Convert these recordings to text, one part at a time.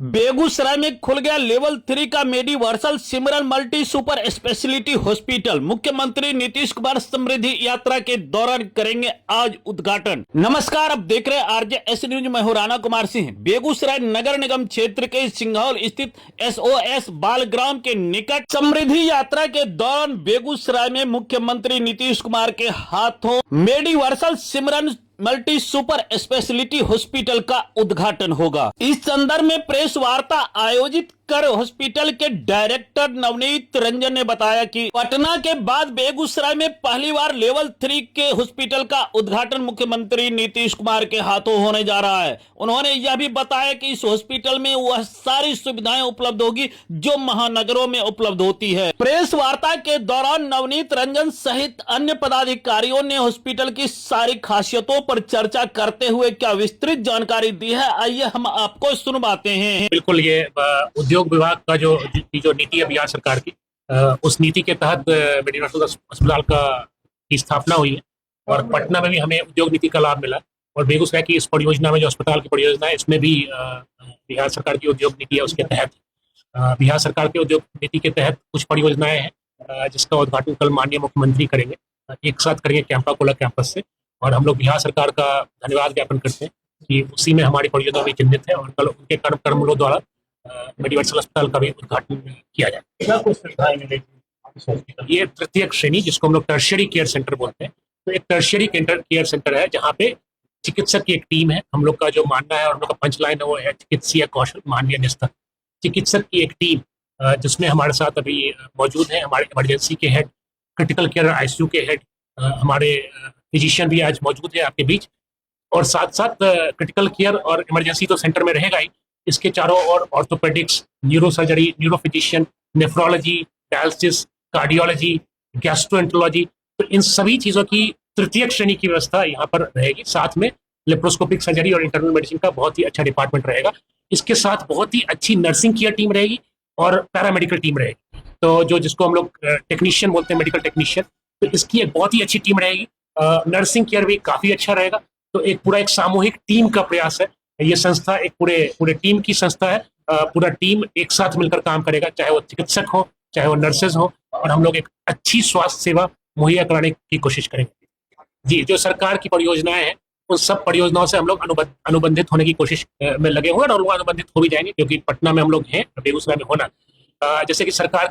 बेगूसराय में खुल गया लेवल 3 का मेडिवर्सल सिमरन मल्टी सुपर स्पेशलिटी हॉस्पिटल। मुख्यमंत्री नीतीश कुमार समृद्धि यात्रा के दौरान करेंगे आज उद्घाटन। नमस्कार, आप देख रहे हैं आरजे एस न्यूज। मैं हूं राणा कुमार सिंह। बेगूसराय नगर निगम क्षेत्र के सिंघौल स्थित SOS बालग्राम के निकट समृद्धि यात्रा के दौरान बेगूसराय में मुख्यमंत्री नीतीश कुमार के हाथों मेडिवर्सल सिमरन मल्टी सुपर स्पेशलिटी हॉस्पिटल का उद्घाटन होगा। इस संदर्भ में प्रेस वार्ता आयोजित कर हॉस्पिटल के डायरेक्टर नवनीत रंजन ने बताया कि पटना के बाद बेगूसराय में पहली बार लेवल 3 के हॉस्पिटल का उद्घाटन मुख्यमंत्री नीतीश कुमार के हाथों होने जा रहा है। उन्होंने यह भी बताया कि इस हॉस्पिटल में वह सारी सुविधाएं उपलब्ध होगी जो महानगरों में उपलब्ध होती है। प्रेस वार्ता के दौरान नवनीत रंजन सहित अन्य पदाधिकारियों ने हॉस्पिटल की सारी खासियतों पर चर्चा करते हुए क्या विस्तृत जानकारी दी है, आइए हम आपको सुनवाते हैं। बिल्कुल, ये उद्योग विभाग का जो नीति है बिहार सरकार की, उस नीति के तहत मेडिवर्सल अस्पताल की स्थापना हुई है और पटना में भी हमें उद्योग नीति का लाभ मिला। और बेगूसराय की इस परियोजना में जो अस्पताल की परियोजना है, इसमें भी बिहार सरकार की उद्योग नीति है, उसके तहत बिहार सरकार के उद्योग नीति के तहत कुछ परियोजनाएं हैं जिसका उद्घाटन कल माननीय मुख्यमंत्री करेंगे, एक साथ करेंगे कैंपा कोला कैंपस से। और हम लोग बिहार सरकार का धन्यवाद ज्ञापन करते हैं कि उसी में हमारी परियोजना भी चिन्हित है और कल उनके कर्मलों द्वारा मेडिवर्सल अस्पताल का भी उद्घाटन किया जाए। ये तृतीय श्रेणी, जिसको हम लोग टर्शियरी केयर सेंटर बोलते हैं, तो एक टर्शियरी केयर सेंटर है जहाँ पे चिकित्सक की एक टीम है। हम लोग का जो मानना है और हम लोग का पंचलाइन है वो है चिकित्सीय कौशल मानवीय निस्तर। चिकित्सक की एक टीम जिसमें हमारे साथ अभी मौजूद है हमारे इमरजेंसी के हेड, क्रिटिकल केयर ICU के हेड, हमारे फिजिशियन भी आज मौजूद है आपके बीच। और साथ साथ क्रिटिकल केयर और इमरजेंसी तो सेंटर में रहेगा ही, इसके चारों ओर orthopaedics, neuro surgery, neuro physician, nephrology, dialysis, cardiology, gastroenterology, तो इन सभी चीज़ों की तृतीय श्रेणी की व्यवस्था यहाँ पर रहेगी। साथ में लेप्रोस्कोपिक सर्जरी और इंटरनल मेडिसिन का बहुत ही अच्छा डिपार्टमेंट रहेगा। इसके साथ बहुत ही अच्छी नर्सिंग केयर टीम रहेगी और पैरामेडिकल टीम रहेगी, तो जिसको हम लोग टेक्नीशियन बोलते हैं, मेडिकल टेक्नीशियन, तो इसकी एक बहुत ही अच्छी टीम रहेगी। नर्सिंग केयर भी काफ़ी अच्छा रहेगा। तो एक सामूहिक टीम का प्रयास है। ये संस्था एक पूरे टीम की संस्था है। पूरा टीम एक साथ मिलकर काम करेगा, चाहे वो चिकित्सक हो, चाहे वो नर्सेज हो, और हम लोग एक अच्छी स्वास्थ्य सेवा मुहैया कराने की कोशिश करेंगे। जी, जो सरकार की परियोजनाएं हैं उन सब परियोजनाओं से हम लोग अनुबंधित होने की कोशिश में लगे हुए हैं और अनुबंधित हो भी जाएंगे, क्योंकि पटना में हम लोग हैं, बेगूसराय में होना। जैसे कि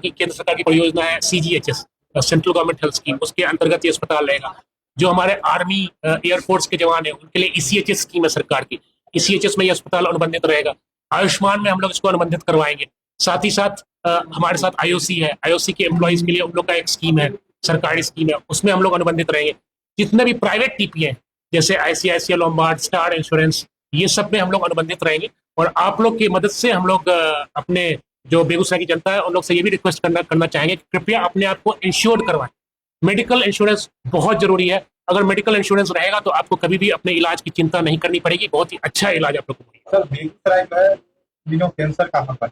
केंद्र सरकार की परियोजना है CGHS, central government health scheme, उसके अंतर्गत ये अस्पताल रहेगा। जो हमारे आर्मी एयरफोर्स के जवान हैं उनके लिए ECHS स्कीम है सरकार की, ECHS में ये अस्पताल अनुबंधित रहेगा। आयुष्मान में हम लोग इसको अनुबंधित करवाएंगे। साथ ही साथ हमारे साथ IOC है, IOC के एम्प्लॉइज के लिए उन लोग का एक स्कीम है, सरकारी स्कीम है, उसमें हम लोग अनुबंधित रहेंगे। जितने भी प्राइवेट TP हैं जैसे ICICI लोम्बार्ड, स्टार इंश्योरेंस, ये सब में हम लोग अनुबंधित रहेंगे। और आप लोग की मदद से हम लोग अपने जो बेगूसराय की जनता है उन लोग से ये भी रिक्वेस्ट करना चाहेंगे कि कृपया अपने आप को इंश्योर्ड करवाएं। मेडिकल इंश्योरेंस बहुत जरूरी है। अगर मेडिकल इंश्योरेंस रहेगा तो आपको कभी भी अपने इलाज की चिंता नहीं करनी पड़ेगी, बहुत ही अच्छा इलाज आप लोग को मिलेगा। सर, बेगूसराय जो है तीनों कैंसर का हब है।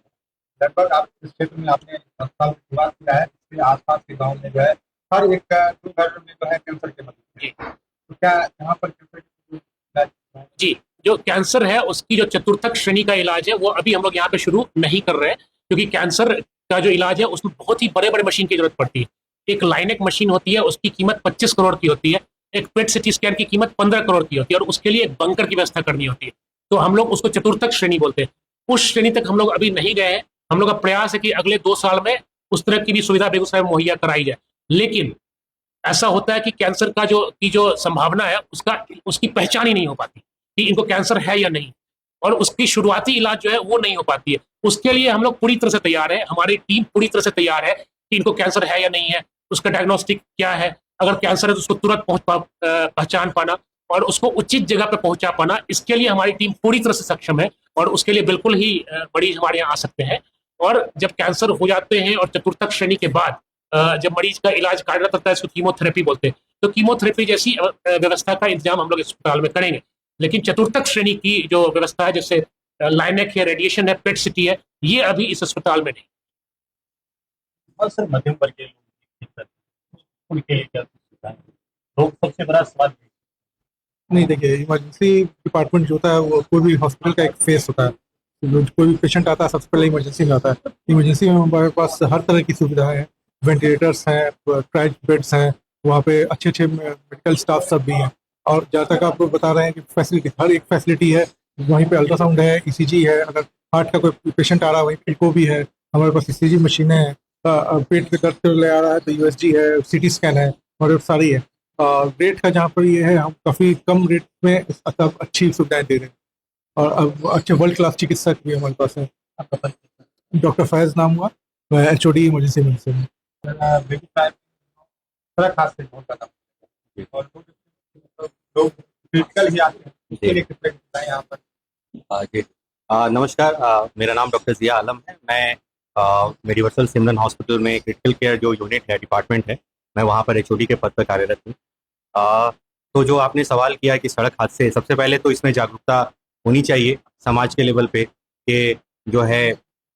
लगभग आप इस क्षेत्र में आपने अस्पताल की शुरुआत किया है, इसके आसपास के गाँव में जो है हर एक घर में जो है कैंसर के मरीज हैं। तो क्या यहाँ पर कैंसर जी, जो कैंसर है उसकी जो चतुर्थक श्रेणी का इलाज है वो अभी हम लोग यहाँ पे शुरू नहीं कर रहे हैं, क्योंकि कैंसर का जो इलाज है उसमें बहुत ही बड़े बड़े मशीन की जरूरत पड़ती है। एक लाइनेक मशीन होती है, उसकी कीमत 25 करोड़ की होती है। एक पेट CT स्कैन की कीमत 15 करोड़ की होती है और उसके लिए एक बंकर की व्यवस्था करनी होती है। तो हम लोग उसको चतुर्थक श्रेणी बोलते हैं। उस श्रेणी तक हम लोग अभी नहीं गए हैं। हम लोग का प्रयास है कि अगले 2 साल में उस तरह की भी सुविधा बेगूसराय में मुहैया कराई जाए। लेकिन ऐसा होता है कि कैंसर का जो संभावना है उसकी पहचान ही नहीं हो पाती कि इनको कैंसर है या नहीं, और उसकी शुरुआती इलाज जो है वो नहीं हो पाती है। उसके लिए हम लोग पूरी तरह से तैयार है, हमारी टीम पूरी तरह से तैयार है कि इनको कैंसर है या नहीं है, उसका डायग्नोस्टिक क्या है, अगर कैंसर है तो उसको तुरंत पहचान पाना और उसको उचित जगह पर पहुंचा पाना, इसके लिए हमारी टीम पूरी तरह से सक्षम है। और उसके लिए बिल्कुल ही मरीज हमारे यहाँ आ सकते हैं। और जब कैंसर हो जाते हैं और चतुर्थक श्रेणी के बाद जब मरीज का इलाज कार्यरत रहता है, इसको कीमोथेरेपी बोलते हैं, तो कीमोथेरेपी जैसी व्यवस्था का इंतजाम हम लोग इस अस्पताल में करेंगे। लेकिन चतुर्थक श्रेणी की जो व्यवस्था है, जैसे लाइनेक है, रेडिएशन है, पेट CT है, ये अभी इस अस्पताल में नहीं। और सर, मध्यम वर्ग के लोग उनके लिए क्या लोग सबसे बड़ा सवाल नहीं, देखिए इमरजेंसी डिपार्टमेंट जो होता है वो कोई भी हॉस्पिटल का एक फेस होता है। कोई भी पेशेंट आता है सबसे पहले इमरजेंसी में आता है। इमरजेंसी में हमारे पास हर तरह की सुविधाएं हैं, वेंटिलेटर्स हैं, क्राइज बेड्स हैं, वहाँ पे अच्छे अच्छे मेडिकल स्टाफ सब भी हैं। और जहाँ तक आपको बता रहे हैं कि फैसिलिटी, हर एक फैसिलिटी है। वहीं पे अल्ट्रासाउंड है, ईसीजी है, अगर हार्ट का कोई पेशेंट आ रहा है वहीं इको भी है, हमारे पास ईसीजी मशीनें हैं, पेट पे दर्द ले आ रहा है तो यूएसजी है, सीटी स्कैन है, और सारी है। रेट का जहाँ पर ये है, हम काफ़ी कम रेट में सब अच्छी सुविधाएं दे रहे हैं। और अब अच्छे वर्ल्ड क्लास चिकित्सक भी हमारे पास है। डॉक्टर फैज नाम हुआ, मैं एचओडी इमरजेंसी मेडिसिन में। बेगूसराय सड़क हादसे बहुत ज्यादा होते हैं और लोग क्रिटिकल ही आते हैं, इसके लिए कितने बताएं यहाँ पर। जी नमस्कार, मेरा नाम डॉक्टर जिया आलम है। मैं मेडिवर्सल सिमरन हॉस्पिटल में क्रिटिकल केयर जो यूनिट है, डिपार्टमेंट है, मैं वहाँ पर एचओडी के पद पर कार्यरत हूँ। तो जो आपने सवाल किया कि सड़क हादसे, सबसे पहले तो इसमें जागरूकता होनी चाहिए समाज के लेवल पे कि जो है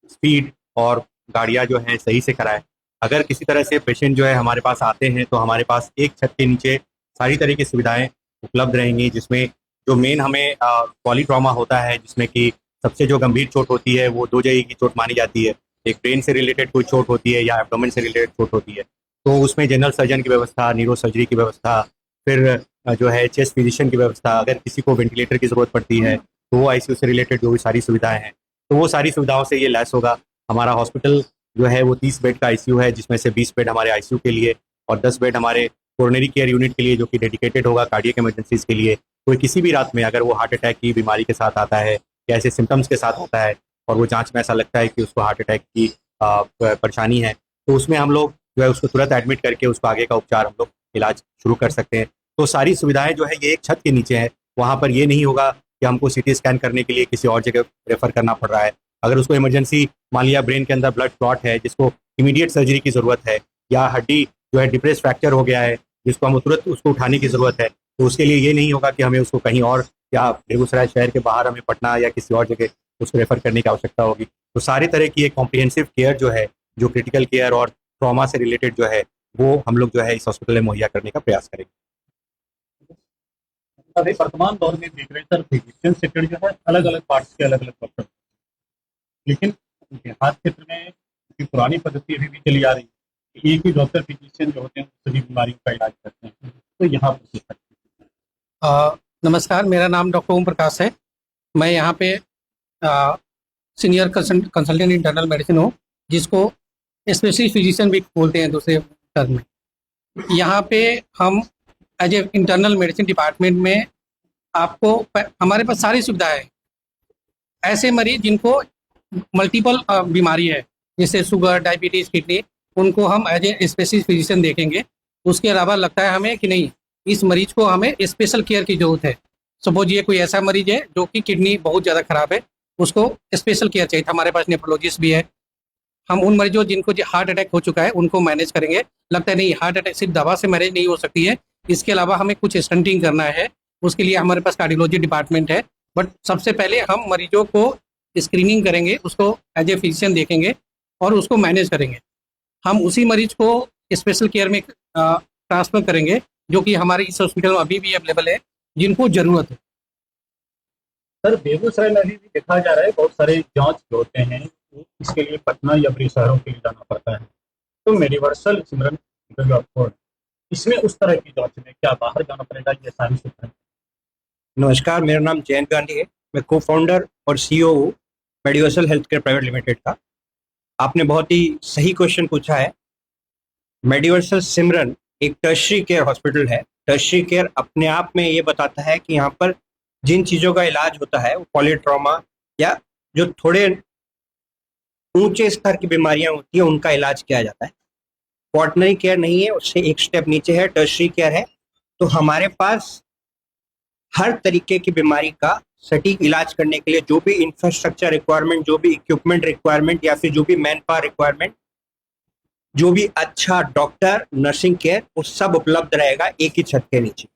स्पीड और गाड़ियाँ जो हैं सही से कराएं। अगर किसी तरह से पेशेंट जो है हमारे पास आते हैं तो हमारे पास एक छत के नीचे सारी तरह की सुविधाएं उपलब्ध रहेंगी, जिसमें जो मेन हमें पॉलीट्रॉमा होता है, जिसमें कि सबसे जो गंभीर चोट होती है वो 2 जगह की चोट मानी जाती है। एक ब्रेन से रिलेटेड कोई चोट होती है या एब्डोमेन से रिलेटेड चोट होती है, तो उसमें जनरल सर्जन की व्यवस्था, न्यूरो सर्जरी की व्यवस्था, फिर जो है चेस्ट फिजिशियन की व्यवस्था। अगर किसी को वेंटिलेटर की ज़रूरत पड़ती है तो वो आईसीयू से रिलेटेड जो भी सारी सुविधाएं हैं, तो वो सारी सुविधाओं से ये लैस होगा। हमारा हॉस्पिटल जो है वो 30 बेड का आईसीयू है, जिसमें से 20 बेड हमारे आईसीयू के लिए और 10 बेड हमारे कोरोनरी केयर यूनिट के लिए, जो कि डेडिकेटेड होगा कार्डियक इमरजेंसीज के लिए। कोई किसी भी रात में अगर वो हार्ट अटैक की बीमारी के साथ आता है या ऐसे सिम्टम्स के साथ आता है और वो जांच में ऐसा लगता है कि उसको हार्ट अटैक की परेशानी है, तो उसमें हम लोग जो है उसको तुरंत एडमिट करके उसको आगे का उपचार हम लोग इलाज शुरू कर सकते हैं। तो सारी सुविधाएं जो है ये एक छत के नीचे है। वहाँ पर ये नहीं होगा कि हमको सीटी स्कैन करने के लिए किसी और जगह रेफर करना पड़ रहा है। अगर उसको इमरजेंसी, मान लिया ब्रेन के अंदर ब्लड क्लॉट है जिसको इमीडिएट सर्जरी की ज़रूरत है, या हड्डी जो है डिप्रेस फ्रैक्चर हो गया है जिसको हम तुरंत उसको उठाने की ज़रूरत है, तो उसके लिए ये नहीं होगा कि हमें उसको कहीं और या बेगूसराय शहर के बाहर हमें पटना या किसी और जगह उसको रेफर करने की आवश्यकता होगी। तो सारे तरह की एक कॉम्प्रिहेंसिव केयर जो है, जो क्रिटिकल केयर और ट्रॉमा से रिलेटेड जो है, वो हम लोग जो है इस हॉस्पिटल में मुहैया करने का प्रयास करेंगे। अभी वर्तमान दौर में देख रहे हैं सर, फिजिशियन सेक्टर जो है अलग अलग पार्ट्स के अलग अलग डॉक्टर, लेकिन देहात क्षेत्र में की पुरानी पद्धति अभी भी चली आ रही है। एक ही डॉक्टर फिजिशियन जो होते हैं सभी बीमारियों का इलाज करते हैं, तो यहाँ पर नमस्कार, मेरा नाम डॉक्टर ओम प्रकाश है। मैं यहाँ पे सीनियर कंसल्टेंट इंटरनल मेडिसिन हूँ, जिसको स्पेशलिस्ट फिजिशियन भी बोलते हैं दूसरे टर्म में। यहाँ पे हम as a internal medicine department में आपको हमारे पास सारी सुविधाएं हैं। ऐसे मरीज जिनको मल्टीपल बीमारी है, जैसे शुगर, डायबिटीज़, किडनी, उनको हम एज ए स्पेशलिस्ट फिजिशियन देखेंगे। उसके अलावा लगता है हमें कि नहीं, इस मरीज को हमें स्पेशल केयर की ज़रूरत है। सपोज ये कोई ऐसा मरीज है जो कि किडनी बहुत ज़्यादा ख़राब है, उसको स्पेशल केयर चाहिए, हमारे पास नेफ्रोलॉजिस्ट भी है। हम उन मरीजों जिनको हार्ट अटैक हो चुका है उनको मैनेज करेंगे। लगता है नहीं, हार्ट अटैक सिर्फ दवा से मैनेज नहीं हो सकती है, इसके अलावा हमें कुछ स्टंटिंग करना है, उसके लिए हमारे पास कार्डियोलॉजी डिपार्टमेंट है। बट सबसे पहले हम मरीजों को स्क्रीनिंग करेंगे, उसको एज ए फिजिशियन देखेंगे और उसको मैनेज करेंगे। हम उसी मरीज को स्पेशल केयर में ट्रांसफ़र करेंगे, जो कि हमारे इस हॉस्पिटल में अभी भी अवेलेबल है, जिनको ज़रूरत है। सर, बेगूसराय में अभी भी देखा जा रहा है बहुत सारे जांच जो होते हैं इसके लिए पटना या बड़े शहरों के लिए जाना पड़ता है, तो मेडिवर्सल सिमरन इसमें उस तरह की जांच में क्या बाहर जाना पड़ेगा, ये सारी सुविधाएं? नमस्कार, मेरा नाम जयंत गांधी है। मैं को फाउंडर और सीईओ हूँ Mediversal health care private limited का। आपने बहुत ही सही क्वेश्चन पूछा है। मेडिवर्सल सिमरन एक टर्शरी केयर हॉस्पिटल है। टर्शरी केयर अपने आप में ये बताता है कि यहाँ पर जिन चीज़ों का इलाज होता है वो पॉलीट्रॉमा या जो थोड़े ऊंचे स्तर की बीमारियां होती हैं उनका इलाज किया जाता है। क्वाटरनरी केयर नहीं है, उससे एक स्टेप नीचे है, टर्शरी केयर है। तो हमारे पास हर तरीके की बीमारी का सटीक इलाज करने के लिए जो भी इंफ्रास्ट्रक्चर रिक्वायरमेंट, जो भी इक्विपमेंट रिक्वायरमेंट या फिर जो भी मैन पावर रिक्वायरमेंट, जो भी अच्छा डॉक्टर, नर्सिंग केयर, वो सब उपलब्ध रहेगा एक ही छत के नीचे।